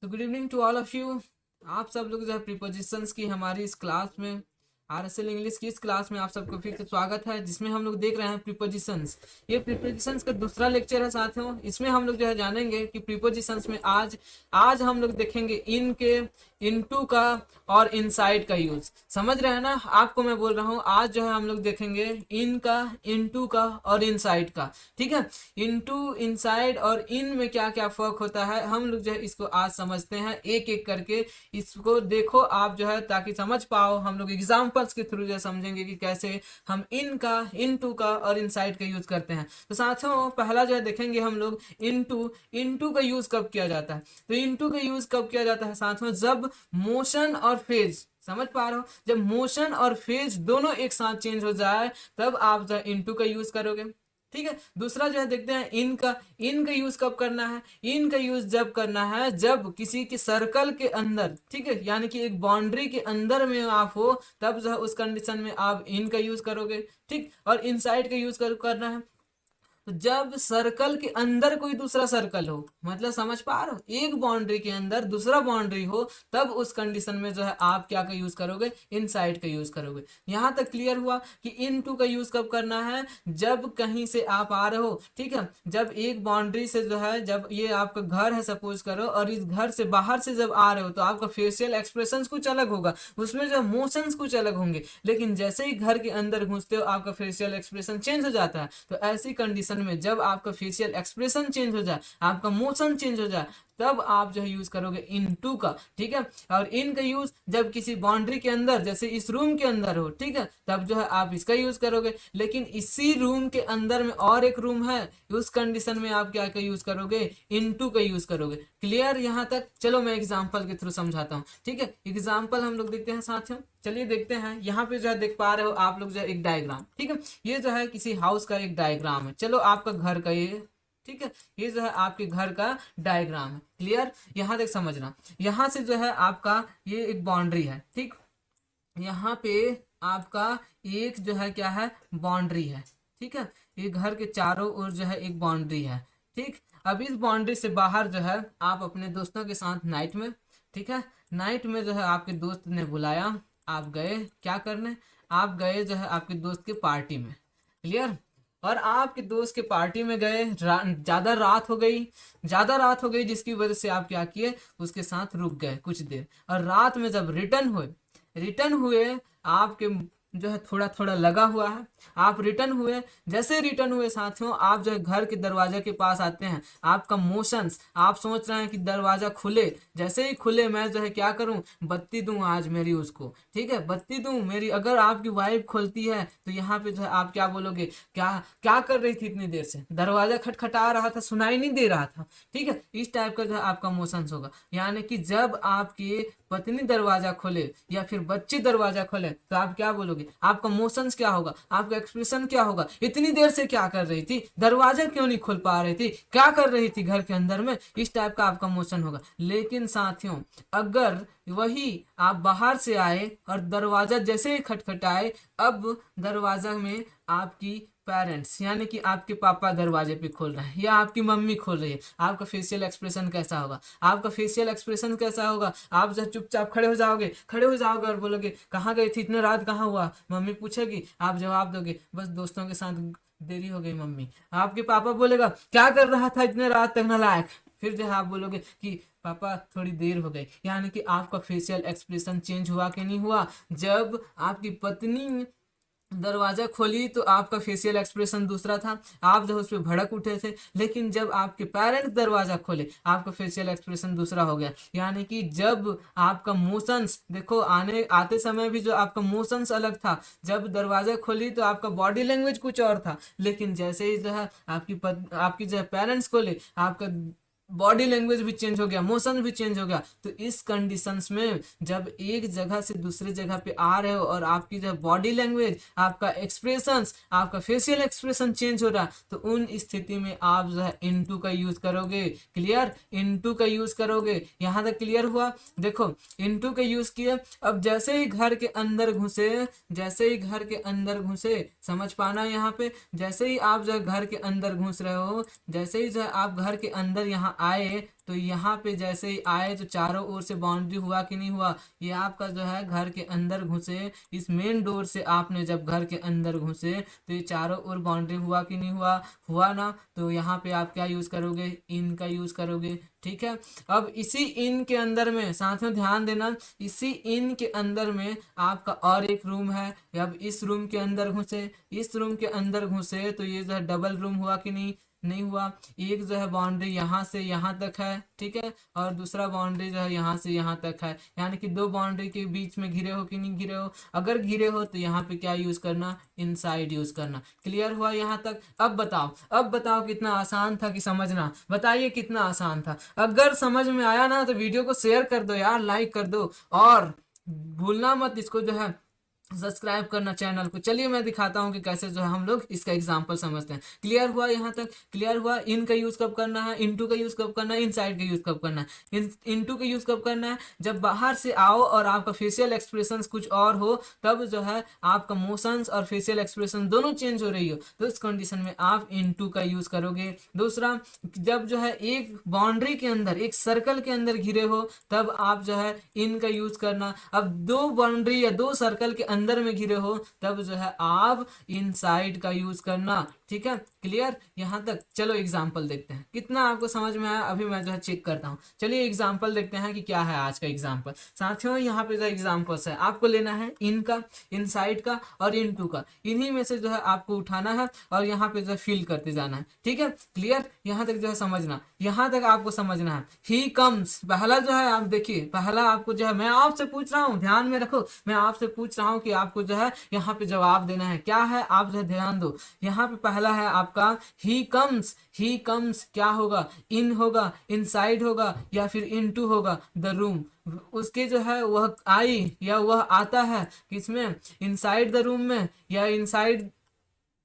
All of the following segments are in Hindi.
तो good evening to all of you. आप सब लोग जो है प्रीपोजिशंस की हमारी इस क्लास में आरएसएल इंग्लिश की इस क्लास में आप सबको फिर से स्वागत है, जिसमें हम लोग देख रहे हैं प्रीपोजिशंस। ये प्रीपोजिशंस का दूसरा लेक्चर है साथियों। इसमें हम लोग जो है जानेंगे कि प्रीपोजिशंस में आज आज हम लोग देखेंगे इन के, इनटू का और इनसाइड का यूज। समझ रहे हैं ना? आपको मैं बोल रहा हूँ आज जो है हम लोग देखेंगे इन का, इनटू का और इनसाइड का। ठीक है, इनटू, इनसाइड और इन में क्या क्या फर्क होता है हम लोग जो है इसको आज समझते हैं एक एक करके। इसको देखो आप जो है, ताकि समझ पाओ। हम लोग एग्जाम्पल्स के थ्रू जो है समझेंगे कि कैसे हम इन का, इनटू का और इनसाइड का यूज करते हैं। तो साथियों पहला जो है देखेंगे हम लोग इनटू। इनटू का यूज कब किया जाता है? तो इनटू का यूज कब किया जाता है साथियों? जब मोशन और फेज, समझ पा रहे हो, जब मोशन और फेज दोनों एक साथ चेंज हो जाए तब आप जो इनटू का यूज करोगे। ठीक है, दूसरा जो है देखते हैं इनका। इनका यूज कब करना है? इनका यूज जब करना है जब किसी के सर्कल के अंदर, ठीक है, यानी कि एक बाउंड्री के अंदर में आप हो, तब जो है उस कंडीशन में आप इनका यूज करोगे। ठीक, और इनसाइड का यूज करना है तो जब सर्कल के अंदर कोई दूसरा सर्कल हो, मतलब समझ पा रहे हो, एक बाउंड्री के अंदर दूसरा बाउंड्री हो, तब उस कंडीशन में जो है आप क्या का यूज करोगे? इनसाइड का यूज करोगे। यहां तक क्लियर हुआ कि इन टू का यूज कब करना है? जब कहीं से आप आ रहे हो, ठीक है, जब एक बाउंड्री से जो है, जब ये आपका घर है सपोज करो, और इस घर से बाहर से जब आ रहे हो तो आपका फेशियल एक्सप्रेशन कुछ अलग होगा, उसमें जो मोशंस कुछ अलग होंगे। लेकिन जैसे ही घर के अंदर घुसते हो आपका फेशियल एक्सप्रेशन चेंज हो जाता है। तो ऐसी कंडीशन में जब आपका फेशियल एक्सप्रेशन चेंज हो जाए, आपका मोशन चेंज हो जाए, तब आप जो है यूज करोगे इन टू का। ठीक है, और इन का यूज जब किसी बाउंड्री के अंदर, जैसे इस रूम के अंदर हो, ठीक है, तब जो है आप इसका यूज करोगे। लेकिन इसी रूम के अंदर में और एक रूम है, उस कंडीशन में आप क्या का यूज करोगे? इन टू का यूज करोगे। क्लियर यहां तक? चलो मैं एग्जाम्पल के थ्रू समझाता हूँ। ठीक है, एग्जाम्पल हम लोग देखते हैं साथियों। चलिए देखते हैं, यहाँ पे जो है देख पा रहे हो आप लोग जो है एक डायग्राम। ठीक है, ये जो है किसी हाउस का एक डायग्राम है। चलो आपका घर का ये, ठीक है, ये जो है आपके घर का डायग्राम है। क्लियर? यहाँ तक समझना। यहाँ से जो है आपका ये एक बाउंड्री है। ठीक, यहाँ पे आपका एक जो है क्या है? बाउंड्री है। ठीक है, ये घर के चारों ओर जो है एक बाउंड्री है। ठीक, अब इस बाउंड्री से बाहर जो है आप अपने दोस्तों के साथ नाइट में, ठीक है, नाइट में जो है आपके दोस्त ने बुलाया, आप गए क्या करने? आप गए जो है आपके दोस्त की पार्टी में। क्लियर? और आपके दोस्त के पार्टी में गए, ज्यादा रात हो गई, ज्यादा रात हो गई, जिसकी वजह से आप क्या किए? उसके साथ रुक गए कुछ देर। और रात में जब रिटर्न हुए आपके जो है थोड़ा थोड़ा लगा हुआ है, आप रिटर्न हुए। जैसे रिटर्न हुए साथियों, आप जो है घर के दरवाजे के पास आते हैं। आपका मोशंस, आप सोच रहे हैं कि दरवाजा खुले, जैसे ही खुले मैं जो है क्या करूं? बत्ती दूं आज मेरी उसको। ठीक है, बत्ती दूं मेरी। अगर आपकी वाइफ खोलती है तो यहाँ पे जो है आप क्या बोलोगे? क्या क्या कर रही थी इतनी देर से? दरवाजा खटखटा रहा था, सुनाई नहीं दे रहा था। ठीक है, इस टाइप का जो है आपका मोशंस होगा। यानी कि जब आपकी पत्नी दरवाजा खोले या फिर बच्ची दरवाजा खोले तो आप क्या बोलोगे? आपका मोशंस क्या होगा? आपका एक्सप्रेशन क्या होगा? इतनी देर से क्या कर रही थी? दरवाजा क्यों नहीं खोल पा रही थी? क्या कर रही थी घर के अंदर में? इस टाइप का आपका मोशन होगा। लेकिन साथियों अगर वही आप बाहर से आए और दरवाजा जैसे ही खटखटाए, अब दरवाजा में आपकी पेरेंट्स यानी कि आपके पापा दरवाजे पे खोल रहे हैं या आपकी मम्मी खोल रही है, आपका फेशियल एक्सप्रेशन कैसा होगा? आपका फेशियल एक्सप्रेशन कैसा होगा? आप जब चुपचाप खड़े हो जाओगे और बोलोगे कहाँ गई थी इतने रात, कहाँ हुआ? मम्मी पूछेगी, आप जवाब दोगे बस दोस्तों के साथ देरी हो गई मम्मी। आपके पापा बोलेगा क्या कर रहा था इतने रात तक नालायक? फिर जो है आप बोलोगे कि पापा थोड़ी देर हो गई। यानी कि आपका फेशियल एक्सप्रेशन चेंज हुआ कि नहीं हुआ? जब आपकी पत्नी दरवाजा खोली तो आपका फेशियल एक्सप्रेशन दूसरा था, आप जो उस पर भड़क उठे थे। लेकिन जब आपके पेरेंट्स दरवाजा खोले आपका फेशियल एक्सप्रेशन दूसरा हो गया। यानी कि जब आपका मोशंस देखो, आने आते समय भी जो आपका मोशंस अलग था, जब दरवाजा खोली तो आपका बॉडी लैंग्वेज कुछ और था। लेकिन जैसे ही जो है आपकी जो है पेरेंट्स खोले, आपका बॉडी लैंग्वेज भी चेंज हो गया, मोशन भी चेंज हो गया। तो इस कंडीशंस में जब एक जगह से दूसरे जगह पे आ रहे हो और आपकी जो बॉडी लैंग्वेज, आपका एक्सप्रेशंस, आपका फेशियल एक्सप्रेशन चेंज हो रहा, तो उन स्थिति में आप जो है इनटू का यूज करोगे। क्लियर? इनटू का यूज करोगे। यहां तक क्लियर हुआ? देखो इनटू का यूज किया। अब जैसे ही घर के अंदर घुसे, समझ पाना यहाँ पे, जैसे ही आप जो है घर के अंदर घुस रहे हो, जैसे ही जो है आप घर के अंदर यहाँ आए तो यहाँ पे जैसे ही आए तो चारों ओर से बाउंड्री हुआ कि नहीं हुआ। ये आपका जो है घर के अंदर घुसे, इस मेन डोर से आपने जब घर के अंदर घुसे तो ये चारों ओर बाउंड्री हुआ कि नहीं हुआ, हुआ ना। तो यहाँ पे आप क्या यूज करोगे, इन का यूज करोगे। ठीक है, अब इसी इन के अंदर में साथ में ध्यान देना, इसी इन के अंदर में आपका और एक रूम है। अब इस रूम के अंदर घुसे, इस रूम के अंदर घुसे तो ये जो है डबल रूम हुआ कि नहीं, नहीं हुआ। एक जो है बाउंड्री यहाँ से यहाँ तक है, ठीक है, और दूसरा बाउंड्री जो है यहाँ से यहाँ तक है, यानी कि दो बाउंड्री के बीच में घिरे हो कि नहीं घिरे हो। अगर घिरे हो तो यहाँ पे क्या यूज करना, इनसाइड यूज करना। क्लियर हुआ यहाँ तक। अब बताओ, अब बताओ कितना आसान था कि समझना, बताइए कितना आसान था। अगर समझ में आया ना तो वीडियो को शेयर कर दो यार, लाइक कर दो, और भूलना मत इसको जो है सब्सक्राइब करना चैनल को। चलिए मैं दिखाता हूँ कि कैसे जो है हम लोग इसका एग्जांपल समझते हैं। क्लियर हुआ यहाँ तक, क्लियर हुआ। इन का यूज कब करना है, इनटू का यूज कब करना है, इनसाइड का यूज कब करना है। इनटू का यूज कब करना है, जब बाहर से आओ और आपका फेशियल एक्सप्रेशन कुछ और हो, तब जो है आपका मोशंस और फेशियल एक्सप्रेशन दोनों चेंज हो रही हो, तो इस कंडीशन में आप इनटू का यूज करोगे। दूसरा, जब जो है एक बाउंड्री के अंदर, एक सर्कल के अंदर घिरे हो, तब आप जो है इन का यूज करना। अब दो बाउंड्री या दो सर्कल के अंदर में घिरे हो, तब जो है आप इनसाइड का यूज करना। ठीक है, क्लियर यहाँ तक। चलो एग्जाम्पल देखते हैं कितना आपको समझ में आया। अभी मैं जो है चेक करता हूँ। चलिए एग्जाम्पल देखते हैं कि क्या है आज का एग्जाम्पल। साथियों यहाँ पे जो एग्जाम्पल्स है, आपको लेना है इन का, इनसाइड का और इनटू का। इन्हीं में से जो है आपको उठाना है और यहाँ पे जो है फिल करते जाना है। ठीक है, क्लियर यहाँ तक जो है समझना, यहाँ तक आपको समझना है। ही कम्स, पहला जो है आप देखिए, पहला आपको जो है मैं आपसे पूछ रहा हूँ, ध्यान में रखो, मैं आपसे पूछ रहा हूँ कि आपको जो है यहाँ पे जवाब देना है। क्या है, आप जो है ध्यान दो। यहाँ पे पहला है आपका ही कम्स। ही कम्स क्या होगा, इन होगा, इनसाइड होगा, या फिर इनटू होगा द रूम। उसके जो है वह आई या वह आता है किसमें, इनसाइड द रूम में, या इनसाइड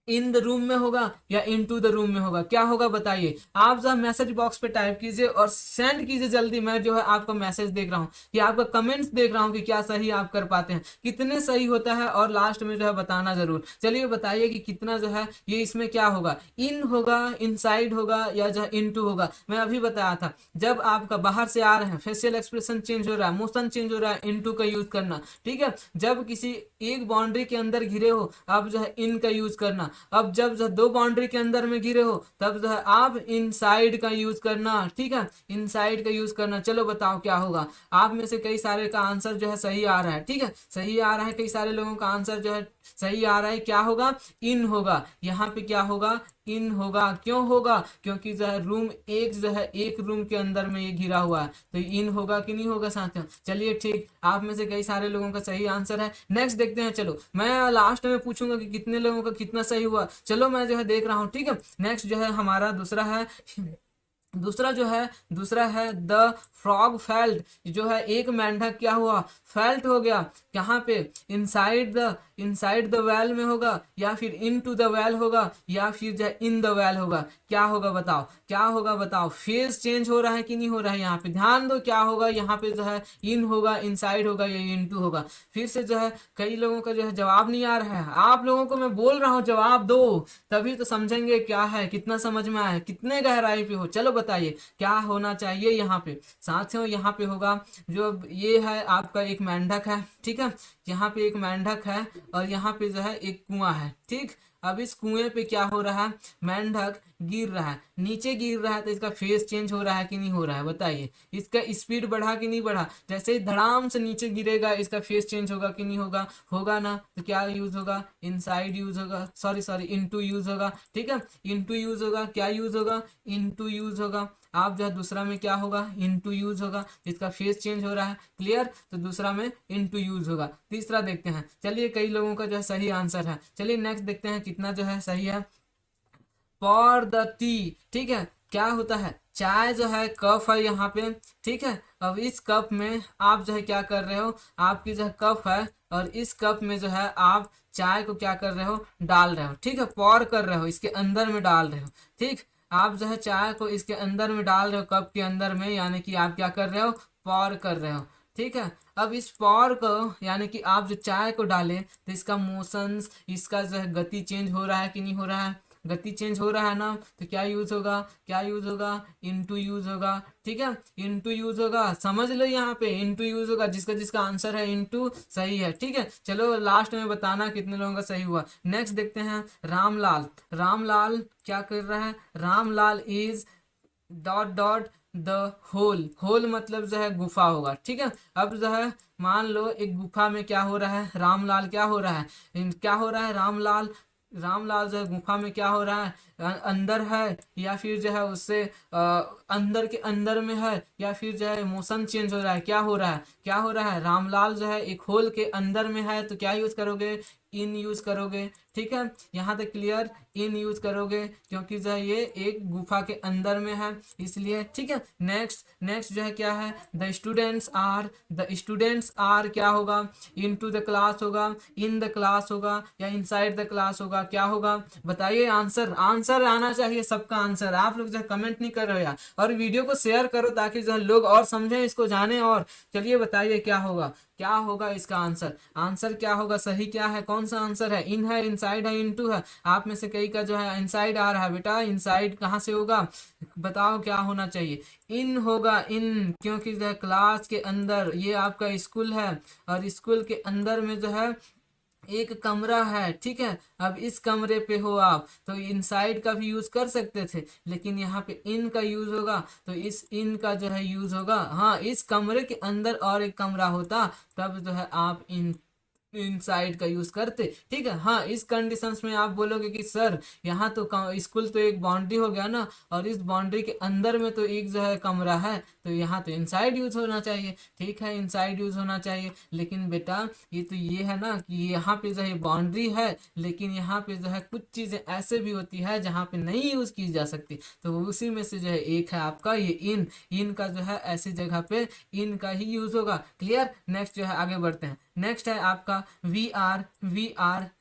इन द रूम में होगा, या इनटू द रूम में होगा। क्या होगा बताइए। आप जब मैसेज बॉक्स पे टाइप कीजिए और सेंड कीजिए जल्दी। मैं जो है आपका मैसेज देख रहा हूँ, कि आपका कमेंट्स देख रहा हूँ कि क्या सही आप कर पाते हैं, कितने सही होता है, और लास्ट में जो है बताना जरूर। चलिए बताइए कि कितना जो है ये इसमें क्या होगा, इन होगा, इनसाइड होगा, या जो है इनटू होगा। मैं अभी बताया था, जब आपका बाहर से आ रहे हैं, फेशियल एक्सप्रेशन चेंज हो रहा है, मोशन चेंज हो रहा है, इनटू का यूज करना। ठीक है, जब किसी एक बाउंड्री के अंदर घिरे हो, आप जो है इन का यूज करना। अब जब जो दो बाउंड्री के अंदर में घिरे हो, तब जो है आप इनसाइड का यूज करना। ठीक है, इनसाइड का यूज करना। चलो बताओ क्या होगा। आप में से कई सारे का आंसर जो है सही आ रहा है। ठीक है, सही आ रहा है, कई सारे लोगों का आंसर जो है सही आ रहा है। क्या होगा, इन होगा। यहाँ पे क्या होगा, इन होगा। क्यों होगा, क्योंकि जो है रूम एक जो है, एक रूम के अंदर में ये घिरा हुआ है, तो इन होगा कि नहीं होगा साथियों। चलिए ठीक, आप में से कई सारे लोगों का सही आंसर है। नेक्स्ट देखते हैं। चलो मैं लास्ट में पूछूंगा कि कितने लोगों का कितना सही हुआ। चलो मैं जो है देख रहा हूँ। ठीक है, नेक्स्ट जो है हमारा दूसरा है, दूसरा है द फ्रॉग फेल्ट। जो है एक मेंढक क्या हुआ, फेल्ट हो गया। कहाँ पे, इनसाइड द वेल में होगा, या फिर इनटू द वेल होगा, या फिर जो है इन द वेल होगा। क्या होगा बताओ, क्या होगा बताओ। फेस चेंज हो रहा है कि नहीं हो रहा है, यहाँ पे ध्यान दो। क्या होगा यहाँ पे, जो है इन होगा, इनसाइड होगा, या इनटू होगा। फिर से जो है कई लोगों का जो है जवाब नहीं आ रहा है। आप लोगों को मैं बोल रहा हूँ जवाब दो, तभी तो समझेंगे क्या है, कितना समझ में आया, कितने गहराई पे हो। चलो बताइए क्या होना चाहिए यहाँ पे। साथियों यहाँ पे होगा, जो ये है आपका एक मेंढक है। ठीक है, यहाँ पे एक मेंढक है, और यहाँ पे जो है एक कुआं है। ठीक, अब इस कुएं पे क्या हो रहा है, मेंढक गिर रहा है, नीचे गिर रहा है, तो इसका फेस चेंज हो रहा है कि नहीं हो रहा है बताइए। इसका स्पीड बढ़ा कि नहीं बढ़ा। जैसे ही धड़ाम से नीचे गिरेगा, इसका फेस चेंज होगा कि नहीं होगा, होगा ना। तो क्या यूज होगा, इनसाइड यूज होगा, सॉरी इनटू यूज होगा। ठीक है, इनटू यूज होगा। क्या यूज होगा, इनटू यूज होगा। आप जो है दूसरा में क्या होगा, इनटू यूज होगा, इसका फेस चेंज हो रहा है। क्लियर, तो दूसरा में इनटू यूज होगा। तीसरा देखते हैं। चलिए कई लोगों का जो है सही आंसर है। चलिए नेक्स्ट देखते हैं कितना जो है सही है। For the T. ठीक है, क्या होता है, चाय जो है कप है यहाँ पे। ठीक है, अब इस कप में आप जो है क्या कर रहे हो, आपकी जो है कप है, और इस कप में जो है आप चाय को क्या कर रहे हो, डाल रहे हो। ठीक है, पॉर कर रहे हो, इसके अंदर में डाल रहे हो। ठीक, आप जो है चाय को इसके अंदर में डाल रहे हो, कप के अंदर में, यानी कि आप क्या कर रहे हो, पॉर कर रहे हो। ठीक है, अब इस पॉर को, यानी कि आप जो चाय को डालें, तो इसका मोशंस, इसका जो है गति चेंज हो रहा है कि नहीं हो रहा है, गति चेंज हो रहा है ना, तो क्या यूज होगा, क्या यूज होगा, इनटू यूज होगा। ठीक है, इनटू यूज होगा, समझ लो यहाँ पे इनटू यूज होगा, जिसका जिसका आंसर है इनटू सही है। ठीक है, चलो लास्ट में बताना कितने लोगों का सही हुआ। नेक्स्ट देखते हैं, रामलाल। रामलाल क्या कर रहा है, Ramlal is dot dot the hole. Hole मतलब जो है गुफा होगा। ठीक है, अब जो है मान लो एक गुफा में क्या हो रहा है, रामलाल क्या हो रहा है, क्या हो रहा है, रामलाल, रामलाल जो है गुफा में क्या हो रहा है, अंदर है, या फिर जो है उससे अंदर के अंदर में है, या फिर जो है मोशन चेंज हो रहा है, क्या हो रहा है, क्या हो रहा है, रामलाल जो है एक होल के अंदर में है, तो क्या यूज करोगे, इन यूज करोगे। ठीक है, यहाँ तक क्लियर, इन यूज करोगे, क्योंकि जो है ये एक गुफा के अंदर में है इसलिए। ठीक है, नेक्स्ट नेक्स्ट जो है क्या है, the students are, the students are क्या होगा, इन टू द क्लास होगा, इन द क्लास होगा, या इनसाइड द क्लास होगा, क्या होगा, बताइए आंसर। आंसर आना चाहिए सबका आंसर, आप लोग जो है कमेंट नहीं कर रहे हो यार, और वीडियो को शेयर करो ताकि जो है लोग और समझें, इसको जाने। और चलिए बताइए क्या होगा, क्या होगा इसका आंसर, आंसर क्या होगा, सही क्या है, कौन सा आंसर है, इन है, इनसाइड है, इनटू है। आप में से कई का जो है इनसाइड आ रहा है, बेटा इनसाइड कहाँ से होगा, बताओ क्या होना चाहिए, इन होगा, इन, क्योंकि जो है क्लास के अंदर, ये आपका स्कूल है, और स्कूल के अंदर में जो है एक कमरा है। ठीक है, अब इस कमरे पे हो आप, तो इनसाइड का भी यूज कर सकते थे, लेकिन यहाँ पे इन का यूज होगा, तो इस इन का जो है यूज होगा। हाँ, इस कमरे के अंदर और एक कमरा होता, तब जो है आप इनसाइड का यूज करते। ठीक है, हाँ इस कंडीशंस में आप बोलोगे कि सर यहाँ तो स्कूल तो एक बाउंड्री हो गया ना, और इस बाउंड्री के अंदर में तो एक जो है कमरा है, तो यहाँ तो इनसाइड यूज होना चाहिए। ठीक है, इनसाइड यूज होना चाहिए, लेकिन बेटा ये तो ये है ना कि यहाँ पे जो है बाउंड्री है, लेकिन यहाँ पे जो है कुछ चीजें ऐसे भी होती है जहाँ पे नहीं यूज की जा सकती, तो उसी में से जो है एक है आपका ये इन। इन का जो है ऐसी जगह पे इन का ही यूज होगा। क्लियर, नेक्स्ट जो है आगे बढ़ते हैं। नेक्स्ट है आपका वी आर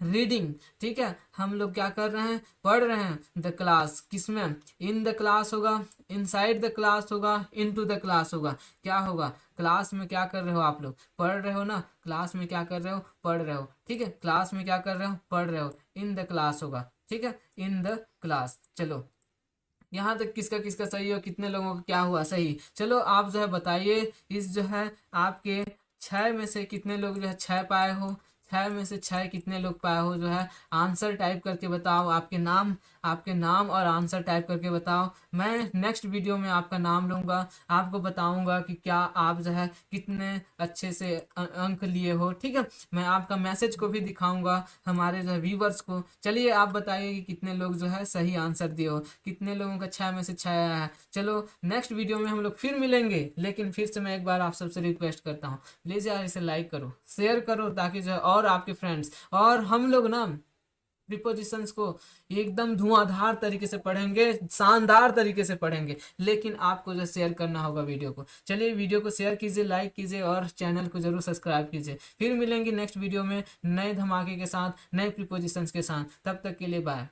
रीडिंग। ठीक है, हम लोग क्या कर रहे हैं, पढ़ रहे हैं, द क्लास किसमें, इन द क्लास होगा, इनसाइड द क्लास होगा, इनटू द क्लास होगा, क्या होगा, क्लास में क्या कर रहे हो आप लोग, पढ़ रहे हो ना, क्लास में क्या कर रहे हो, पढ़ रहे हो। ठीक है, क्लास में क्या कर रहे हो, पढ़ रहे हो, इन द क्लास होगा। ठीक है, इन द क्लास। चलो यहाँ तक किसका किसका सही हो, कितने लोगों का क्या हुआ सही, चलो आप जो है बताइए। इस जो है आपके 6 में से कितने लोग जो है 6 पाए हो, 6 में से 6 कितने लोग पाए हो, जो है आंसर टाइप करके बताओ, आपके नाम और आंसर टाइप करके बताओ। मैं नेक्स्ट वीडियो में आपका नाम लूँगा, आपको बताऊँगा कि क्या आप जो है कितने अच्छे से अंक लिए हो। ठीक है, मैं आपका मैसेज को भी दिखाऊंगा हमारे जो है व्यूवर्स को। चलिए आप बताइए कि कितने लोग जो है सही आंसर दिए हो, कितने लोगों का 6 में से 6 आया है। चलो नेक्स्ट वीडियो में हम लोग फिर मिलेंगे, लेकिन फिर से मैं एक बार आप सबसे रिक्वेस्ट करता हूँ, प्लीज़ यार इसे लाइक करो, शेयर करो, ताकि जो है और आपके फ्रेंड्स और हम लोग ना प्रीपोजिशंस को एकदम धुआंधार तरीके से पढ़ेंगे, शानदार तरीके से पढ़ेंगे, लेकिन आपको जो शेयर करना होगा वीडियो को। चलिए वीडियो को शेयर कीजिए, लाइक कीजिए, और चैनल को जरूर सब्सक्राइब कीजिए। फिर मिलेंगे नेक्स्ट वीडियो में नए धमाके के साथ, नए प्रीपोजिशंस के साथ। तब तक के लिए बाय।